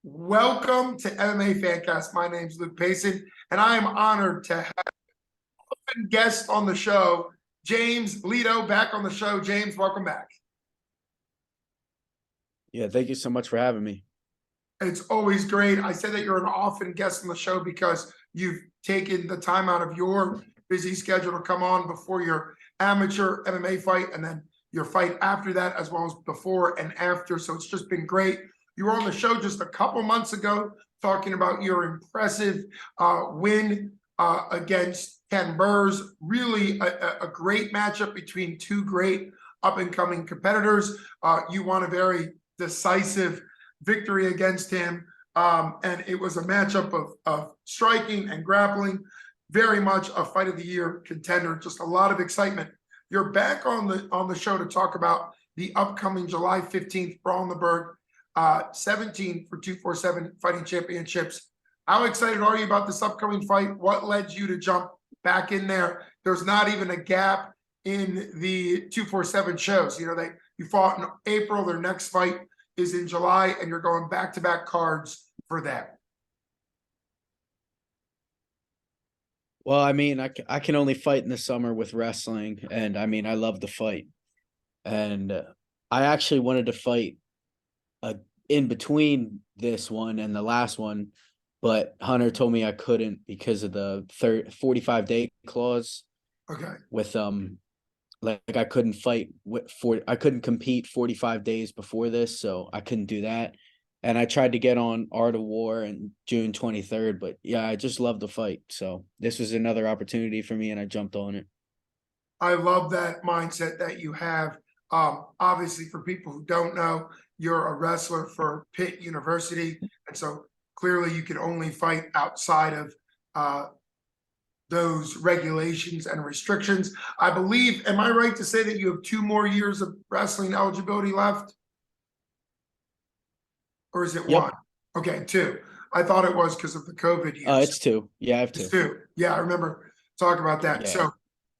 Welcome to MMA Fancast. My name's Luke Payson, and I am honored to have a guest on the show, James Lledo, back on the show. James, welcome back. Yeah, thank you so much for having me. It's always great. I said that you're an often guest on the show because you've taken the time out of your busy schedule to come on before your amateur MMA fight and then your fight after that, as well as before and after. So it's just been great. You were on the show just a couple months ago talking about your impressive win against Ken Burgh. Really a great matchup between two great up-and-coming competitors. You won a very decisive victory against him. And it was a matchup of striking and grappling, very much a fight of the year contender, just a lot of excitement. You're back on the show to talk about the upcoming July 15th Brawl in the Burgh, 17 for 247 Fighting Championships. How excited are you about this upcoming fight? What led you to jump back in there? There's not even a gap in the 247 shows. You know, you fought in April, their next fight is in July, and you're going back-to-back cards for that. Well, I mean, I can only fight in the summer with wrestling, and I mean, I love to fight. And I actually wanted to fight in between this one and the last one, but Hunter told me I couldn't because of the 45-day clause. Okay. With like I couldn't fight I couldn't compete 45 days before this, so I couldn't do that. And I tried to get on Art of War in June 23rd, but yeah, I just love the fight. So this was another opportunity for me, and I jumped on it. I love that mindset that you have. Obviously, for people who don't know, you're a wrestler for Pitt University, and so clearly you can only fight outside of those regulations and restrictions. I believe, am I right to say that you have 2 more years of wrestling eligibility left? Or is it 1? Okay, 2. I thought it was because of the COVID years. It's 2. Yeah, I have 2. It's 2. Yeah, I remember talking about that. Yeah.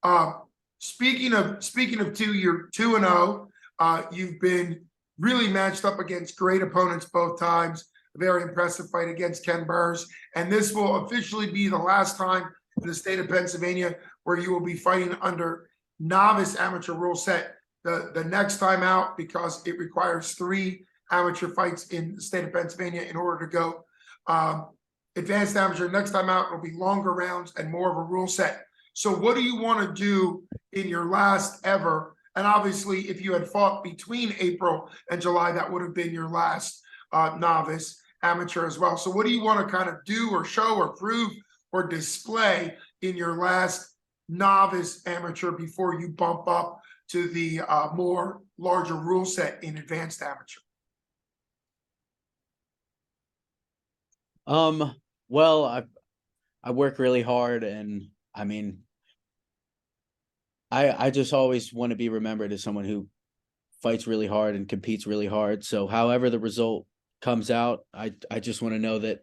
So speaking of 2, you're 2-0. You've been really matched up against great opponents both times. A very impressive fight against Ken Burgh. And this will officially be the last time in the state of Pennsylvania where you will be fighting under novice amateur rule set. The next time out, because it requires 3 amateur fights in the state of Pennsylvania in order to go advanced amateur. Next time out, it'll be longer rounds and more of a rule set. So what do you want to do in your last ever? And obviously, if you had fought between April and July, that would have been your last novice amateur as well. So what do you want to kind of do or show or prove or display in your last novice amateur before you bump up to the more larger rule set in advanced amateur? Well, I work really hard, and I mean, I just always want to be remembered as someone who fights really hard and competes really hard. So however the result comes out, I just want to know that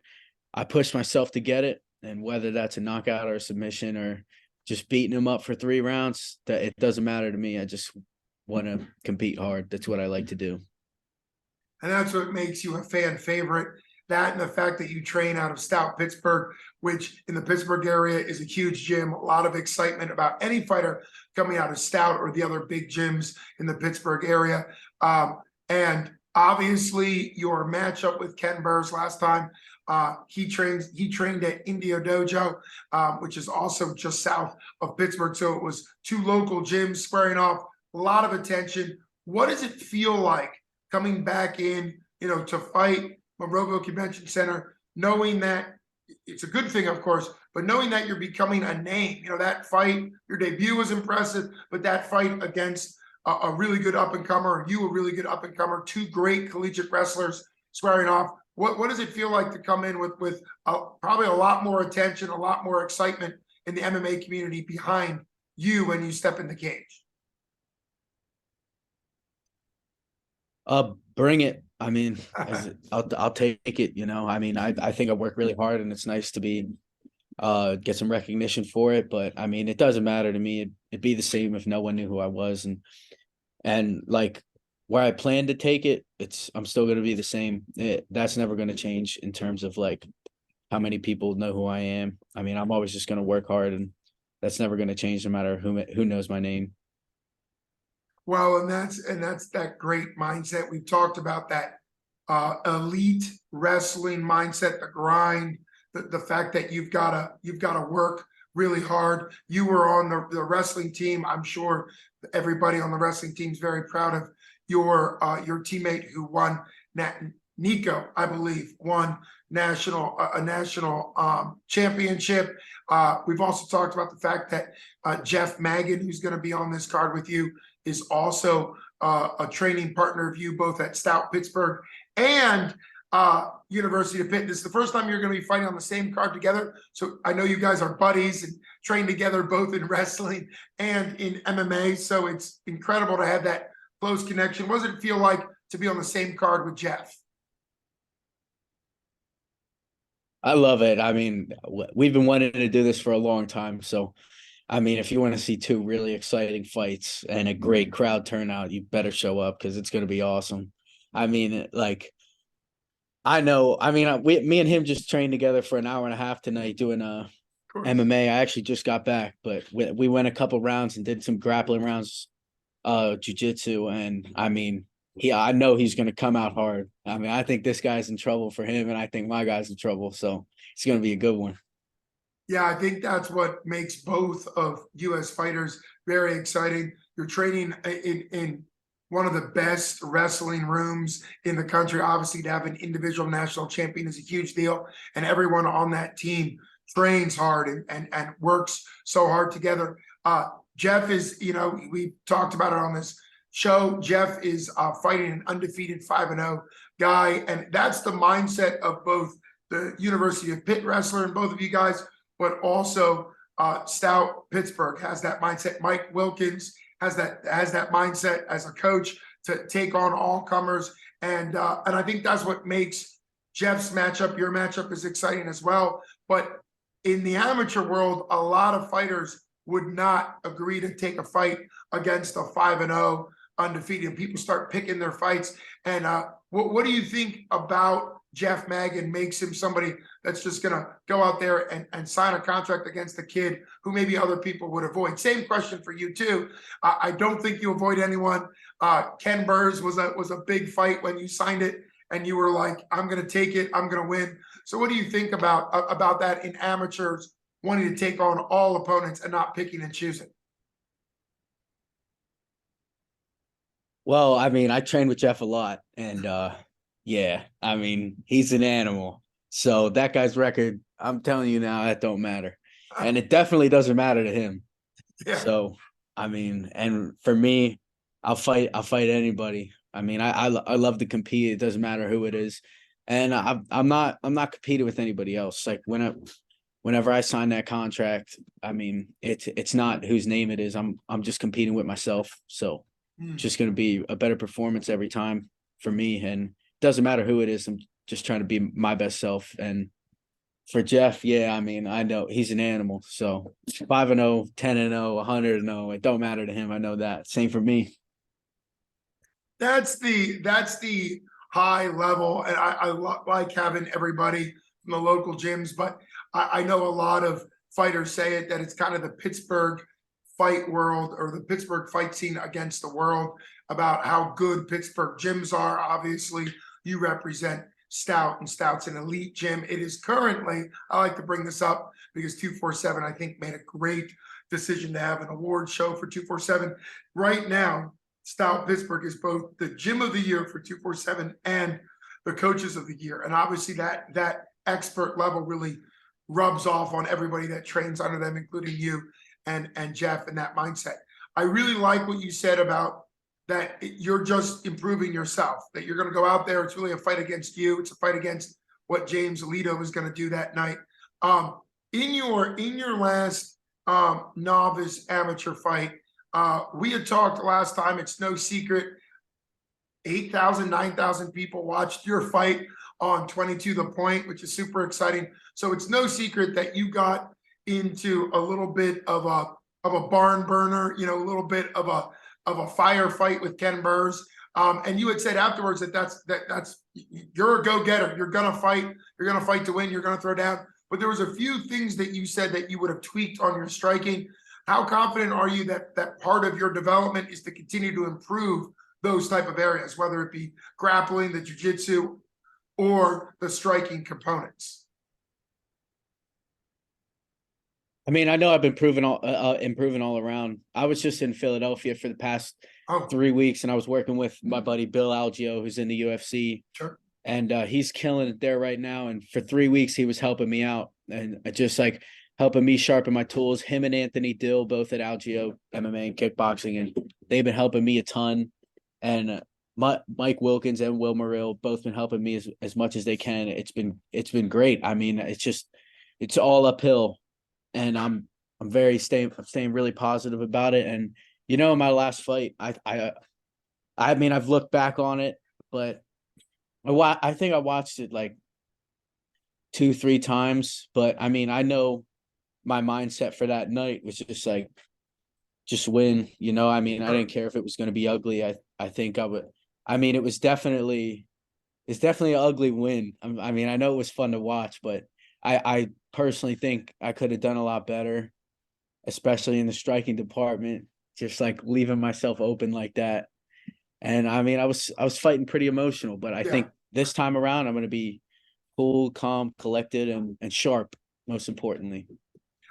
I pushed myself to get it, and whether that's a knockout or a submission or just beating him up for 3 rounds, that it doesn't matter to me. I just want to compete hard. That's what I like to do. And that's what makes you a fan favorite. That and the fact that you train out of Stout Pittsburgh, which in the Pittsburgh area is a huge gym. A lot of excitement about any fighter coming out of Stout or the other big gyms in the Pittsburgh area. And obviously your matchup with Ken Burgh last time, he trained at Indio Dojo, which is also just south of Pittsburgh. So it was 2 local gyms squaring off, a lot of attention. What does it feel like coming back in, to fight Monroeville Convention Center, knowing that it's a good thing, of course, but knowing that you're becoming a name? That fight, your debut was impressive, but that fight against a really good up-and-comer, you a really good up-and-comer, 2 great collegiate wrestlers squaring off. What does it feel like to come in with probably a lot more attention, a lot more excitement in the MMA community behind you when you step in the cage? Bring it. I mean, I'll take it. I mean, I think I work really hard, and it's nice to be get some recognition for it. But I mean, it doesn't matter to me. It'd be the same if no one knew who I was. And like where I plan to take it, I'm still going to be the same. That's never going to change in terms of like how many people know who I am. I mean, I'm always just going to work hard, and that's never going to change no matter who knows my name. Well, and that's that great mindset. We've talked about that elite wrestling mindset, the grind, the fact that you've gotta work really hard. You were on the wrestling team. I'm sure everybody on the wrestling team is very proud of your teammate who won. Nico, I believe, won a national championship. We've also talked about the fact that Jeff Magan, who's going to be on this card with you, is also a training partner of you both at Stout Pittsburgh and University of Pitt. This is the first time you're going to be fighting on the same card together. So I know you guys are buddies and train together both in wrestling and in MMA. So it's incredible to have that close connection. What does it feel like to be on the same card with Jeff? I love it. I mean, we've been wanting to do this for a long time. So, I mean, if you want to see two really exciting fights and a great crowd turnout, you better show up because it's going to be awesome. I mean, like, I know. I mean, me and him just trained together for an hour and a half tonight doing MMA. I actually just got back, but we went a couple rounds and did some grappling rounds, jiu-jitsu, and I mean, I know he's going to come out hard. I mean, I think this guy's in trouble for him, and I think my guy's in trouble. So it's going to be a good one. Yeah, I think that's what makes both of U.S. fighters very exciting. You're training in one of the best wrestling rooms in the country. Obviously, to have an individual national champion is a huge deal, and everyone on that team trains hard and works so hard together. Jeff is, we talked about it on this show. Jeff is fighting an undefeated 5-0 guy, and that's the mindset of both the University of Pitt wrestler and both of you guys, but also Stout Pittsburgh has that mindset. Mike Wilkins has that mindset as a coach to take on all comers, and I think that's what makes Jeff's matchup, your matchup, is exciting as well. But in the amateur world, a lot of fighters would not agree to take a fight against a 5-0 undefeated. People start picking their fights. And what do you think about Jeff Magan makes him somebody that's just going to go out there and sign a contract against the kid who maybe other people would avoid? Same question for you too. I don't think you avoid anyone. Ken Burrs was a big fight when you signed it, and you were like, I'm going to take it, I'm going to win. So what do you think about that in amateurs wanting to take on all opponents and not picking and choosing? Well, I mean, I train with Jeff a lot, and yeah, I mean, he's an animal. So that guy's record, I'm telling you now, that don't matter. And it definitely doesn't matter to him. Yeah. So, I mean, and for me, I'll fight anybody. I mean, I love to compete. It doesn't matter who it is. And I'm not competing with anybody else. Like whenever I sign that contract, I mean, it's not whose name it is. I'm just competing with myself. So just going to be a better performance every time for me. And it doesn't matter who it is. I'm just trying to be my best self. And for Jeff, yeah, I mean, I know he's an animal. So 5-0, 10-0, 100-0, it don't matter to him. I know that. Same for me. That's the high level, and I like having everybody from the local gyms, but I know a lot of fighters say it, that it's kind of the Pittsburgh fight world, or the Pittsburgh fight scene against the world, about how good Pittsburgh gyms are. Obviously, you represent Stout, and Stout's an elite gym. It is currently, I like to bring this up because 247, I think, made a great decision to have an award show for 247. Right now, Stout Pittsburgh is both the gym of the year for 247 and the coaches of the year. And obviously that expert level really rubs off on everybody that trains under them, including you and Jeff, and that mindset. I really like what you said about that you're just improving yourself, that you're going to go out there. It's really a fight against you. It's a fight against what James Lledo is going to do that night. In your last novice amateur fight, we had talked last time, it's no secret, 8,000, 9,000 people watched your fight on 22 The Point, which is super exciting. So it's no secret that you got into a little bit of a barn burner, a little bit of a firefight with Ken Burrs. And you had said afterwards that's you're a go-getter. You're gonna fight. You're gonna fight to win. You're gonna throw down. But there was a few things that you said that you would have tweaked on your striking. How confident are you that that part of your development is to continue to improve those type of areas, whether it be grappling, the jiu-jitsu, or the striking components? I mean, I know I've been improving all around. I was just in Philadelphia for the past Oh, 3 weeks, and I was working with my buddy Bill Algeo, who's in the UFC, sure. and he's killing it there right now. And for 3 weeks, he was helping me out and just like helping me sharpen my tools. Him and Anthony Dill, both at Algeo MMA and kickboxing, and they've been helping me a ton. And Mike Wilkins and Will Murill both been helping me as much as they can. It's been great. I mean, it's all uphill, and I'm staying really positive about it. And my last fight, I mean, I've looked back on it, but I think I watched it like 2-3 times. But I mean, I know my mindset for that night was just like, just win. I mean, I didn't care if it was going to be ugly. I think I would. I mean, it's definitely an ugly win. I mean, I know it was fun to watch, but I personally think I could have done a lot better, especially in the striking department, just like leaving myself open like that. And I mean, I was fighting pretty emotional, but I think this time around I'm going to be cool, calm, collected, and sharp, most importantly.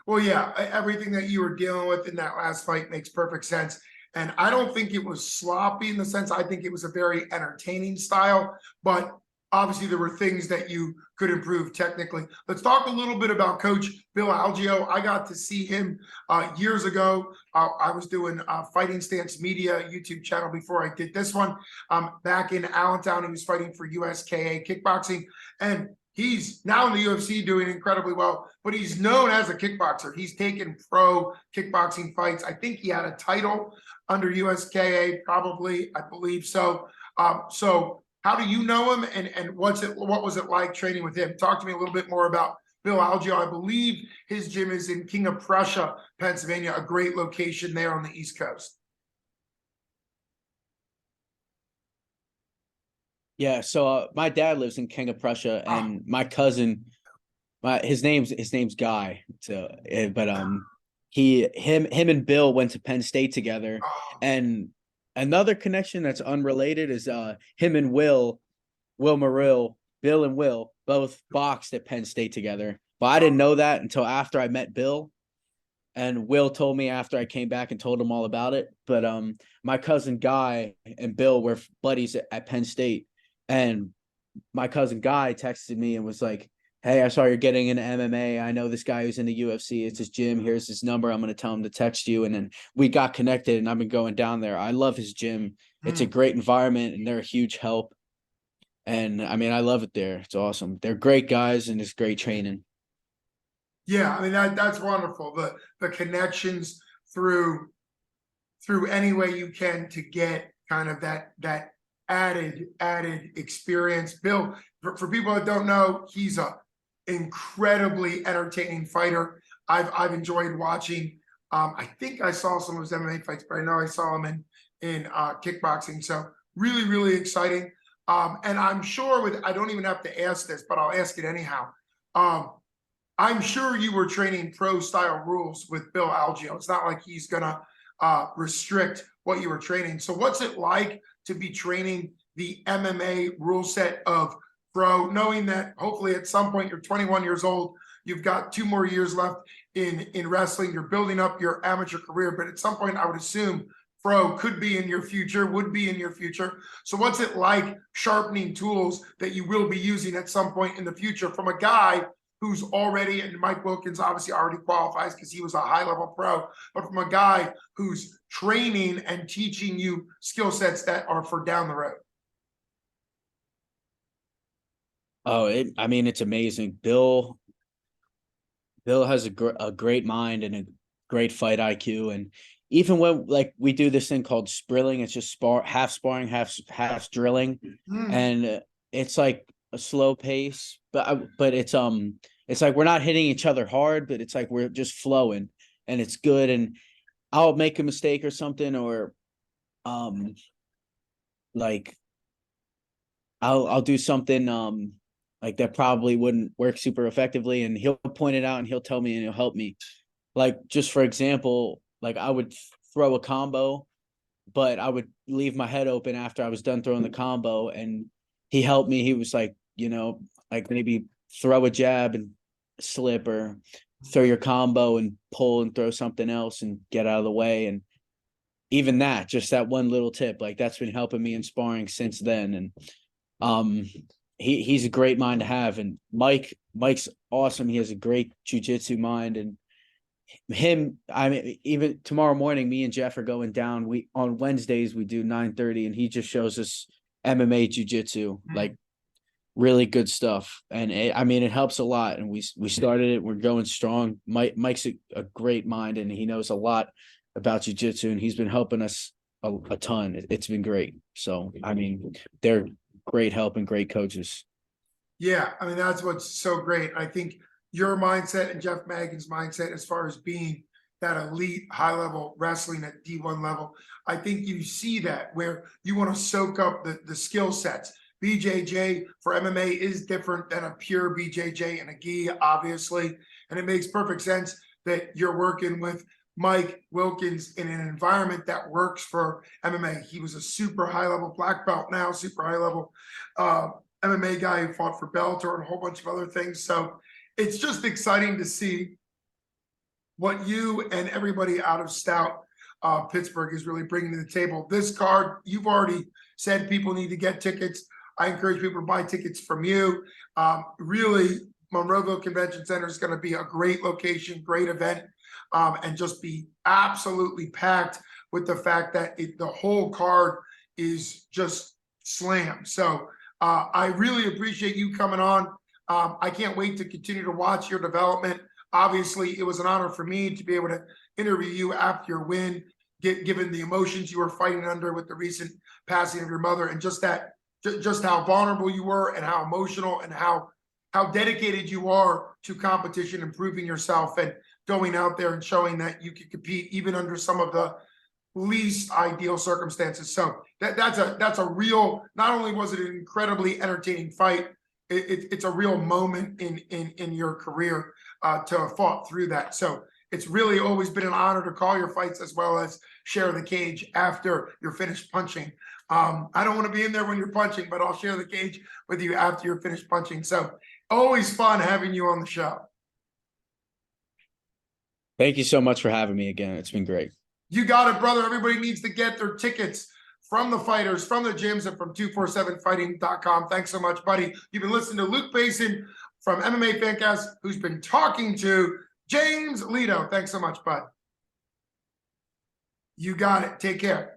Well, yeah, everything that you were dealing with in that last fight makes perfect sense. And I don't think it was sloppy in the sense, I think it was a very entertaining style, but obviously there were things that you could improve technically. Let's talk a little bit about Coach Bill Algeo. I got to see him years ago. I was doing Fighting Stance Media YouTube channel before I did this one. Back in Allentown, he was fighting for USKA kickboxing, and he's now in the UFC doing incredibly well, but he's known as a kickboxer. He's taken pro kickboxing fights. I think he had a title under USKA, probably, I believe so. So how do you know him, and what was it like training with him? Talk to me a little bit more about Bill Algeo. I believe his gym is in King of Prussia, Pennsylvania, a great location there on the East Coast. Yeah, so my dad lives in King of Prussia, and my cousin, his name's Guy. So, but him and Bill went to Penn State together, and another connection that's unrelated is him and Will Murill, Bill and Will both boxed at Penn State together. But I didn't know that until after I met Bill, and Will told me after I came back and told him all about it. But my cousin Guy and Bill were buddies at Penn State. And my cousin Guy texted me and was like, "Hey, I saw you're getting into MMA. I know this guy who's in the UFC. It's his gym. Here's his number. I'm going to tell him to text you." And then we got connected, and I've been going down there. I love his gym. It's a great environment, and they're a huge help. And I mean, I love it there. It's awesome. They're great guys, and it's great training. Yeah, I mean that's wonderful. The connections through any way you can to get kind of that added experience. Bill, for people that don't know, he's a incredibly entertaining fighter. I've enjoyed watching. I think I saw some of his MMA fights, but I know I saw him in kickboxing. So really exciting. And I'm sure I don't even have to ask this, but I'll ask it anyhow. I'm sure you were training pro style rules with Bill Algeo. It's not like he's gonna restrict what you were training. So what's it like to be training the MMA rule set of pro, knowing that hopefully at some point you're 21 years old, you've got 2 more years left in wrestling, you're building up your amateur career, but at some point I would assume pro could be in your future, would be in your future. So what's it like sharpening tools that you will be using at some point in the future from a guy who's already, and Mike Wilkins obviously already qualifies because he was a high-level pro, but from a guy who's training and teaching you skill sets that are for down the road? Oh, I mean, it's amazing. Bill has a great mind and a great fight IQ. And even when like we do this thing called sprilling, it's just half sparring, half drilling, and it's like a slow pace, but it's like we're not hitting each other hard, but it's like we're just flowing, and it's good. And I'll make a mistake or something, or like I'll do something like that probably wouldn't work super effectively, and he'll point it out and he'll tell me and he'll help me. Like, just for example, like I would throw a combo, but I would leave my head open after I was done throwing the combo, and he helped me. He was like, like maybe throw a jab and slip, or throw your combo and pull and throw something else and get out of the way. And even that, just that one little tip, like that's been helping me in sparring since then. And he's a great mind to have. And Mike's awesome. He has a great jujitsu mind. And I mean, even tomorrow morning, me and Jeff are going down. On Wednesdays we do 9:30, and he just shows us MMA jujitsu, like really good stuff. And I mean, it helps a lot. And we started it. We're going strong. Mike's a great mind, and he knows a lot about jujitsu, and he's been helping us a ton. It's been great. So, I mean, they're great help and great coaches. Yeah, I mean, that's what's so great. I think your mindset and Jeff Magan's mindset as far as being that elite high-level wrestling at D1 level, I think you see that where you want to soak up the skill sets. BJJ for MMA is different than a pure BJJ and a gi, obviously, and it makes perfect sense that you're working with Mike Wilkins in an environment that works for MMA. He was a super high-level black belt, now super high-level MMA guy who fought for Bellator and a whole bunch of other things. So it's just exciting to see what you and everybody out of Stout Pittsburgh is really bringing to the table. This card, you've already said people need to get tickets. I encourage people to buy tickets from you. Really, Monroeville Convention Center is going to be a great location, great event, and just be absolutely packed with the fact that the whole card is just slammed. So I really appreciate you coming on. I can't wait to continue to watch your development. Obviously, it was an honor for me to be able to interview you after your win, given the emotions you were fighting under with the recent passing of your mother, and just how vulnerable you were, and how emotional, and how dedicated you are to competition, improving yourself, and going out there and showing that you can compete even under some of the least ideal circumstances. So that's a real. Not only was it an incredibly entertaining fight, it's a real moment in your career to have fought through that. So it's really always been an honor to call your fights as well as share the cage after you're finished punching. I don't want to be in there when you're punching, but I'll share the cage with you after you're finished punching. So always fun having you on the show. Thank you so much for having me again. It's been great. You got it, brother. Everybody needs to get their tickets from the fighters, from the gyms, and from 247fighting.com. Thanks so much, buddy. You've been listening to Luke Payson from MMA Fancast, who's been talking to James Lledo. Thanks so much, bud. You got it. Take care.